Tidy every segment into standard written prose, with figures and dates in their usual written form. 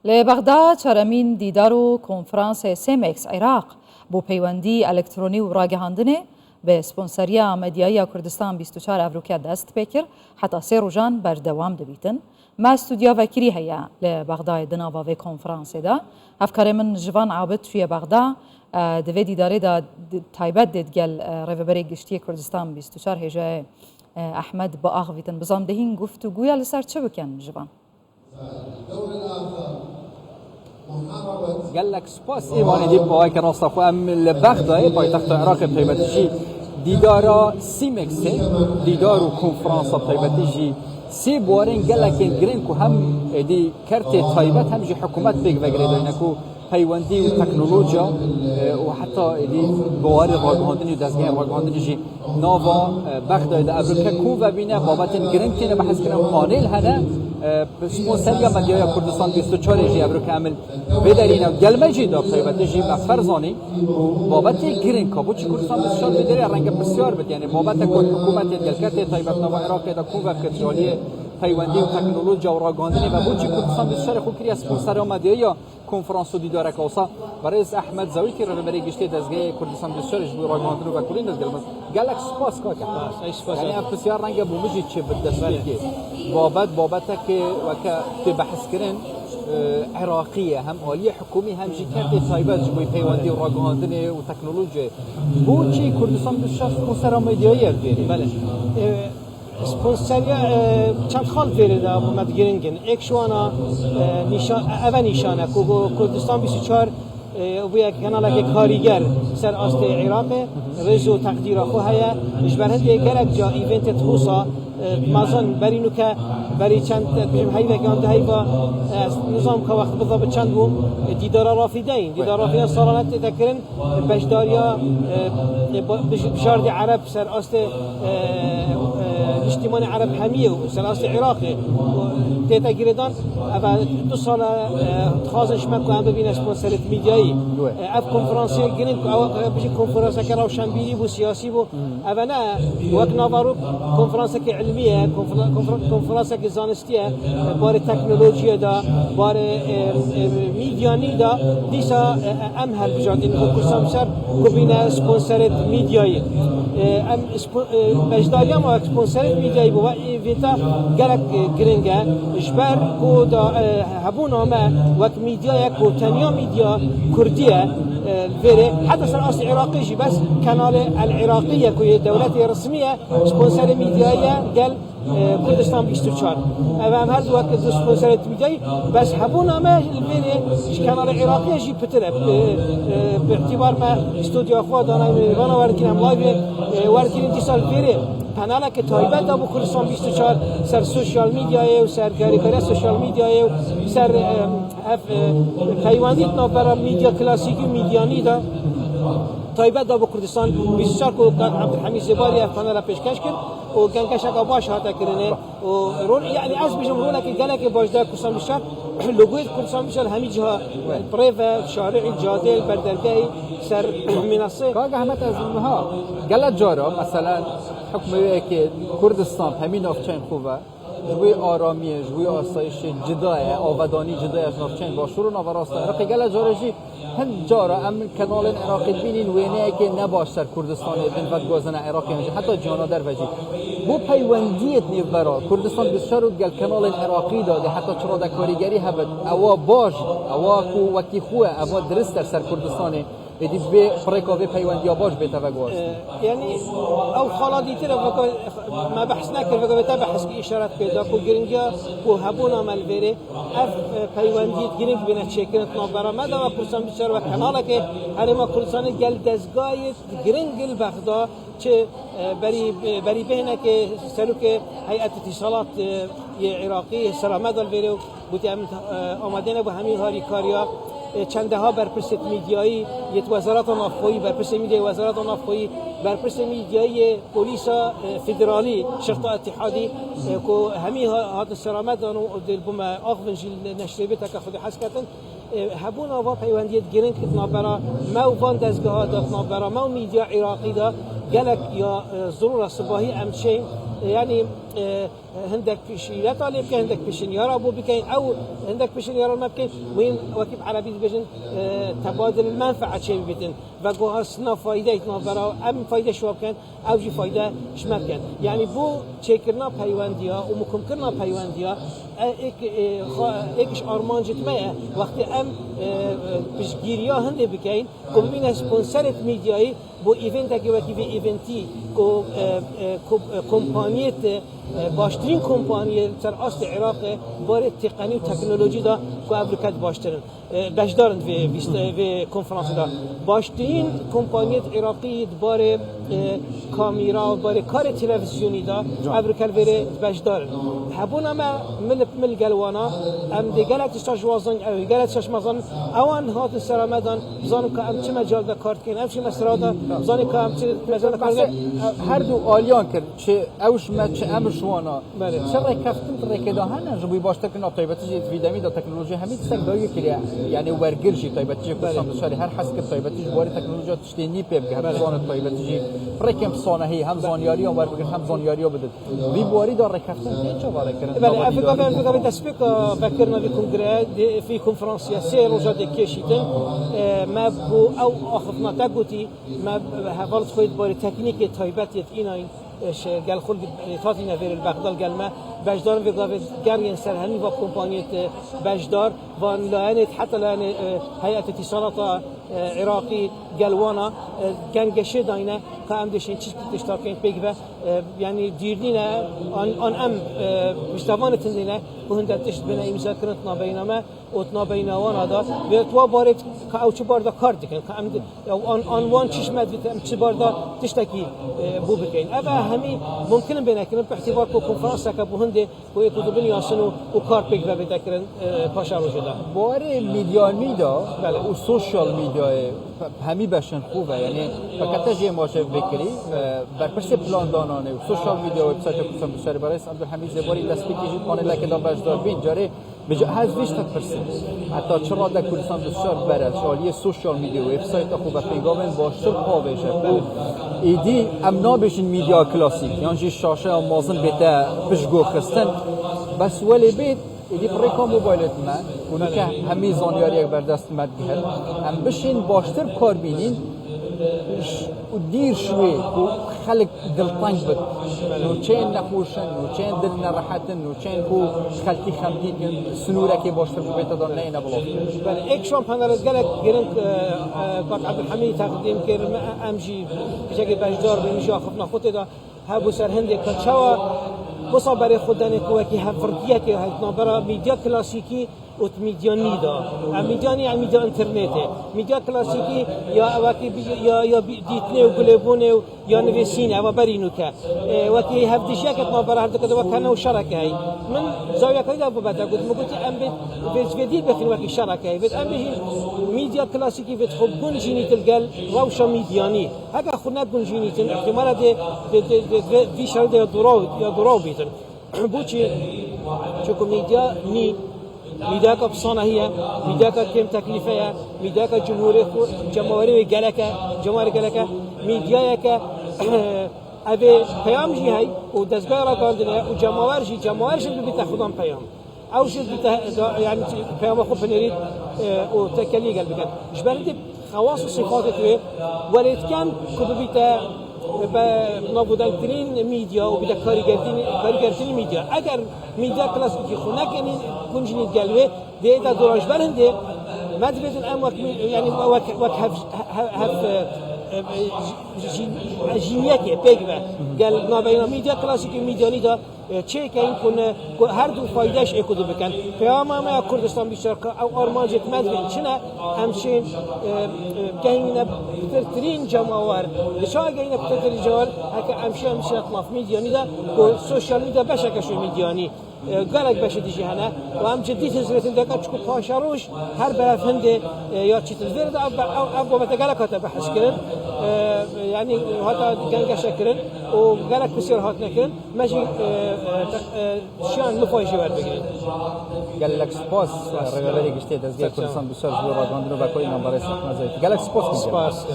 لبغداد چرمین دیدار و کنفرانس سیمکس عراق بو پیوندی الکترونی و راگهاندنه به سپانسریا مدیای کردستان 24 افریقا دست بکر حتی 3 روزان بردوام دبیتن ما استودیا وکری هیا لبغداد دناوا و کنفرانس دا افکار من جوان عابد توی بغداد دوی دیداره دا تایبت دید گل روبری گشتی کردستان 24 هجای احمد با آغویتن بزام دهین گفت و گویا لسر چه بکن جوان قال لك سباس ايواني دي باي كان اصطفوا ام لبغداد باي تحت عراق بطيبتشي ديدارا سيمكس ديدارو كونفرنس بطيبتشي سي بوارين قال لك جرينكو هم دي كارتي طيبات هم جي حكومات بيك بغريدينكو پیوندی و تکنولوژیا و حتی دی بواری راگهاندنی و دستگاه راگهاندنی جی ناوا بغداد افریقا کو و بینه بابت گرنگ تینه بحث کنم پانیل هنه سپانسریا مدیای کردستان 24 جی افریقا عمل بدرینه و گلمه جی داب طیبت جی فرزانی و بابت گرنگ کابو چی کردستان 24 بدری رنگ بسیار بد یعنی بابت حکومت دلکت طیبت ناوا عراق دا کو و کترالی پیوندی و تکنولوژیا و راگهاندنی و بودجه کردستان 24 خوب کری اسپانسر مدیای کنفرانس دیدار کاسا برای احمد زاوی که رو برای گشته دستگاه کردستان 24 جو راگهاندنی و کلین دستگاه گالک سپاس کا یعنی بسیار رنگ بومجی چه بدستگی بابت که وقت بحث کردن عراقیه هم عالی حکومی هم جی کرد طیبت جو پیوندی و راگهاندنی و تکنولوژی بودجه کردستان 24 اسپانسر مدیای بیاری بله سپانسریا چند خال فیرده بود گرینگن اکشوانا نشانه که کردستان 24 و یک کانال که کاریگر سر است عراق رزو تقدیر خو هیا جبرهند گرگ جا ایونت تخوصا مازن برینو که بری چند هیوا گانده هیوا نظام که وقت بالضبط چند بوم دیدار رافدین سالانه تذکرن بجداریا بشارد عرب سر است اجتماع عرب حمیه و سلاست عراقی دیتا گیردان اول 2 سال خواستش مکو هم ببین اسپانسرت میدیایی اف کنفرانسی گرین بچه کنفرانسی که روشنبیری و سیاسی و اول نه وقت نوارو کنفرانسی که علمیه کنفرانسی که زانستیه بار تکنولوژی دا بار میدیانی دا دیسا امهل بجاد این کردستان بسر گبینه اسپانسرت میدیایی مجداریا ما اسپانسرت میدیایی بوا ایونتا گلک گرینگه جبر کو دا هبونا ما وقت میدیا کو تنیا میدیا کردیه الفيري حتى صار أصل عراقي جي بس كانال العراقية كوي دولة رسمية سبونسر ميديايا قال كردستان 24 أمام هذا وقت سبونسر ميدياي بس حبونا ما الفيري كانال العراقية جي بترب باعتبار ما استوديو أخوة دانا وانا واركين هم لايف واركين دي صار الفيري پناله که تایبت دابو کردستان 24 سر سوشال میدیای و سر کاری سوشال میدیای و سر پیوندی برای میدیا کلاسیکی میدیانی دا تایبت دابو کردستان 24 کو عبدالحمید زباری پناله پیشکش کرد و گنگش اگه باش هاتا کرنه و رول یعنی از بیشم روله که گله که باجدار کردستان 24 لوگوی کردستان 24 همه جها پریو شارع جادل بردرگاهی سر منصه کاغ احمد از اونها گله جارا مثلا حکم که کردستان همین نافچین خوبه جوی آرامیه جوی آسایش جدایه آبادانی جدایه از نافچین با شروع نواراسته عراقی گله جارجی هند جارا ام کانال عراقی بینین وینه که نباش سر کردستان دن و گازن عراقی هنجی حتی جانا در وجی بو پیوندیت نیو برا کردستان بسیار گل کانال عراقی داده حتی چرا در کاریگری هبد اوا باج اوا کو وکی خوه اوا درست در سر کردستان ادی به پرکاوی پیوندی باش به توگواز یعنی او خالدی تر ما بحث نکرد و به بحث کی اشاره پیدا کو گرینگا کو هبون عمل بره اف پیوندی گرینگ بین چکرت نابرا ما دا کردستان 24 و کانال که هر ما کردستان گل دزگاه گرینگ بغداد چه بری بهنه که سلوک هیئت اتصالات عراقی سلامت دال بره بودی آمدن با همین هاری کاریا چنده ها برپرست میدیایی یت وزارت نافخویی برپرست میدیای وزارت نافخویی برپرست میدیای پلیس فدرالی شرطه اتحادی کو همین هات سلامت دانو دل بوم آخونج نشریه تا خود حسکتن هبون آوا پیوندیت گرینگ کتنا برا ما وان دزگاه داتنا برا ما میدیا عراقی دا گلک یا ضرور صباحی امچین يعني هندك شيء طالب كان هندك بشنيار أبو بكين أو هندك بشنيار ما بكين وين وكيف عربي بيجن تبادل المنفعة شيء بيتن بقوا أصلا فايدة يتنظر أم فايدة شو كان أو جي فايدة شو كان يعني بو شكرنا بيوانديا وممكننا بيوانديا إيش أرمان جتماء وقت أم بشجيريا هندي بكين كومبينا سبونسرت ميدياي بو إيفنت كي في إيفنتي كومبانيات باشترين كومپانی تر است عراق باره تقنی و تکنولوژی دا که افریقا باشترن باشدارن في کنفرانس دا باشترین کمپانی عراقی باره کامیرا باره کار تلویزیونی دا افریقا وره باشدارن هبونا ما مل گلوانا ام دیگلت استاج وازن او دیگلت شش مزان اوان هات سرامدان بزانم که ام چه مجال دا کارت کن ام چه مسئله دا بزانم که ام چه مجال کارت هر دو آلیان کرد چه اوش ما چه امش وانا چرا کفتن رکدا هن جبوی باشتر کن طیبتی جیت ویدمی دا تکنولوژی همین سگ دایی که یعنی ورگرشی طیبتی جی کسان دشاری هر حس که طیبتی جواری تکنولوژی تشتینی پیب که هم زان طیبتی جی رکم صانعی هم زانیاری هم ورگر هم زانیاری بدد وی بواری دا رکفتن چه واره کردن بله افریقا تسبیق بکرنا في کنگره في کنفرانسیا سه روزا دکشیدن ما بو او آخفنا تگوتی ما حوالت خود باری تکنیک طیبتیت ایناین قال خل تاتي نفير البغداد قال ما بجدار في قافز قارين سرهني وكومبانية بجدار وان لانت حتى لان هيئة اتصالات عراقي قالوانا كان قشي داينا كام دشين تشت تشتاكين بيجبه يعني ديرنا ان ام مشتوانه تندينا وهند تشت بنا مذاكرتنا بينما وتنا بينوانا دا بتوا بارت كاو چبار دا كارد كان كام ان وان چشمت چبار دا تشتكي بو بكين ابا همي ممكن بنكرن باعتبار كو كونفرنس كا بوهند كو يكتبن ياسنو وكار بيجبه بتكرن باشا روجدا باره ميديا ميدا و سوشال ميديا همی باشن خوبه یعنی فقط جی ماشه بکری بر پس پلان دانانه و سوشال میدیا و وبسایت کوسم بسری برای عبدالحمید زباری دست بکشید پانل که دام بجدار بین جاره بجا هزویش تپرسن حتی چرا در کردستان بسیار برش عالیه سوشال میدیا و وبسایت خوبه پیغامن باشتر قابشه و ایدی امنا بشین میدیا کلاسیک یعنی جی شاشه مازن بته بشگو خستن بس ولی بیت ایدی پریکا موبایلت من اونو که همی زانیاری بردست مدگهل هم بشین باشتر کار بینین و دیر شوی و خلق دلتنگ بد نوچین نخوشن نوچین دل نراحتن نوچین کو خلقی خمدید سنوره که باشتر بو بیتا دار نه بلا بله ایک شام پندرز گلک گرنگ کاک عبدالحمید تقدیم کرد امجی بشکل بجدار بمیشه آخفنا خود دا هبو سرهنده کچوا بصا برای خودن کوکی هم فردیه که هستن برای میدیا کلاسیکی و میدیا نیدا. میدیا نی میدیا اینترنته. میدیا کلاسیکی یا وقتی یا دیتنه و گلبونه یا نویسینه و برینو که وقتی هفدیشی که ما برای هر دکتر و کنه و شرکایی. من زاویه کاری دارم بابت اگه مگویی ام بید ویدیل بخیر وقتی شرکایی. بید ام بید میدیا کلاسیکی بید خوب گنجینی تلگل روشا میدیانی. اگر خود نگنجینی تن احتمال ده ویشال ده دراو بیتن. بوچی چون میدیا نی میدیا که بسانه هیه، میدیا که کم تکلیفه هیه، میدیا که جمهوری گلکه، میدیا که اوه پیام جی هی و دستگاه را کردنه و جمهور جی بیت خودم پیام. اوشید بیت یعنی پیام خوب نرید و تکلی قلب کن. جبرید خواص صفات توی ولید کن که بیت به نابودن‌ترین میدیا و بیت کارگردانی میدیا. اگر میدیا کلاسیکی خونه کنین کنجنید گلوه دیتا دوراش برنده مد بیتن ام وقت یعنی وقت هف جینیکه پیگه گل نابینا میدیا کلاسیکی میدیانی دا چه که این کنه هر دو فایدهش اکودو بکن پیام ما کردستان بیشتر او آرمانجت مدرن چنه همچین گهینه بترترین جماور لشا گهینه بترترین جماور هک همچین اطلاف میدیانی دا و سوشال میدیا بشکشو میدیانی گلک بشه دیجی هنه و هم جدی تزرتن دکا چکو پاشاروش هر برف هنده یا چی تزرد اب بابت گلک هات بحث کرن یعنی هات گنگش کرن و گلک بسیار هات نکرن ماشي شان مفاجئ ور بگیرید گلک سپاس رگالی گشته دزگاه کردستان بسیار زور راگاندن و کوی نمبر است نزدیک گلک سپاس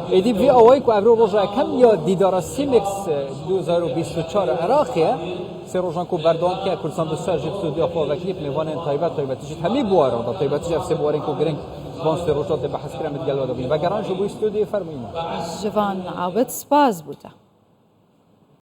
ایدی وی اوای کو ابرو روزا کم یا دیدار سیمکس 2024 عراقیه سه روزان کو بردان که کردستان بسیار جیب سودیا خو و کلیپ میوان تایبت جیت همی بوارا دا تایبت جیب سه بوارین کو گرینگ وانست روزات بحث کرد گلودا بین و گران جو بو استودیو فرمایید جوان عابد سپاس بوده